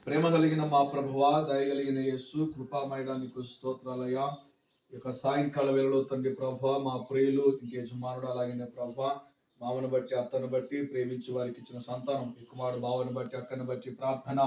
ప్రేమ కలిగిన మా ప్రభువా, దయగలిగిన యేసు, కృపామయుడా నీకు స్తోత్రాలయ్యా. ఈ యొక్క సాయంకాల వేళలో తండ్రి ప్రభా, మా ప్రియులు ఇంక యజమానుడు అలాగే ప్రభా, మామను బట్టి అత్తను బట్టి ప్రేమించి వారికి ఇచ్చిన సంతానం, కుమారుడు బావను బట్టి అక్కను బట్టి ప్రార్థన,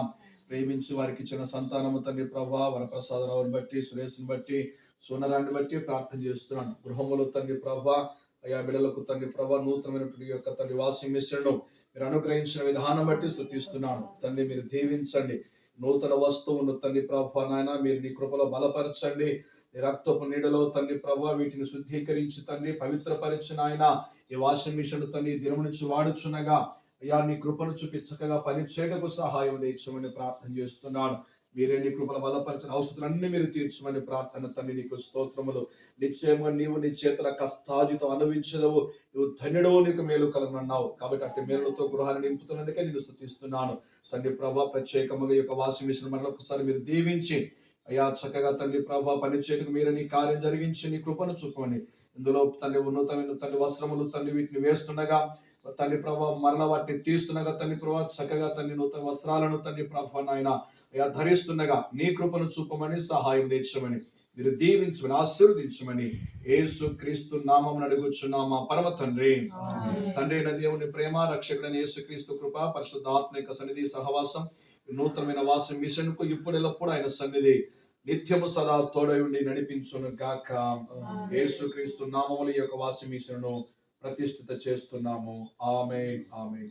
ప్రేమించి వారికి ఇచ్చిన సంతానము తండ్రి ప్రభా, వరప్రసాదరావుని బట్టి, సురేష్ని బట్టి, సోనరాన్ని బట్టి ప్రార్థన చేస్తున్నాను. గృహములు తండ్రి ప్రభా, అయా బిడలకు తండ్రి ప్రభా, నూతనమైనటువంటి యొక్క తండ్రి వాషింగ్ మిషన్ను మీరు అనుగ్రహించిన విధానం బట్టి స్తుతిస్తున్నాను. తండ్రి మీరు దీవించండి. నూతన వస్తువును తండ్రి ప్రభా నాయన మీరు నీ కృపలో బలపరచండి. నీ రక్తపు నీడలో తండ్రి ప్రభా వీటిని శుద్ధీకరించి తండ్రి పవిత్రపరిచిన ఆయన ఈ వాషింగ్ మిషన్ తండ్రి దినం నుంచి వాడుచున్నగా అయ్యా నీ కృపను చూపి చక్కగా పని చేయటకు సహాయం తెచ్చమని ప్రార్థన చేస్తున్నాను. మీరే నీ కృపల బలపరిచిన అవసరాలన్నీ మీరు తీర్చమని ప్రార్థన తండ్రి నీకు స్తోత్రములు. నిశ్చయంగా నీవు నీ చేతుల కష్టాజితం అనుభవించదవు, నువ్వు ధన్యుడవు, నీకు మేలు కలగనన్నావు. కాబట్టి అట్టి మేలుతో గృహాన్ని నింపుతున్నందుకే నేను స్తుతిస్తున్నాను. తండ్రి ప్రభా ప్రత్యేకముగా ఈ యొక్క వాషింగ్ మిషన్ మరొకసారి మీరు దీవించి అయ్యా చక్కగా తండ్రి ప్రభా పని చేయటకు మీరు నీ కార్యం జరిగించి నీ కృపను చూపమని, ఇందులో తండ్రి ఉన్నతమైన తండ్రి వస్త్రములు తండ్రి వీటిని వేస్తుండగా తండ్రి ప్రభా మరల వాటిని తీస్తుండగా తండ్రి ప్రభా చక్కగా తండ్రి నూతన వస్త్రాలను తండ్రి ప్రభా నాయన అయ్యా ధరిస్తుండగా నీ కృపను చూపమని సహాయం తెచ్చమని మీరు దీవించమని ఆశీర్వదించమని యేసు క్రీస్తు నామమున అడుగుచున్నామా పరమ తండ్రి. తండ్రి అయిన దేవుని ప్రేమ, రక్షకుడైన యేసు క్రీస్తు కృప, పరిశుద్ధాత్మ యొక్క సన్నిధి సహవాసం, నూతనమైన వాసం మిషన్ కు ఇప్పుడెల్లప్పుడు ఆయన సన్నిధి నిత్యము సదా తోడై ఉండి నడిపించును గాక. యేసు క్రీస్తు నామముల యొక్క వాసం మిషన్ను ప్రతిష్ఠిత చేస్తున్నాము. ఆమేన్, ఆమేన్.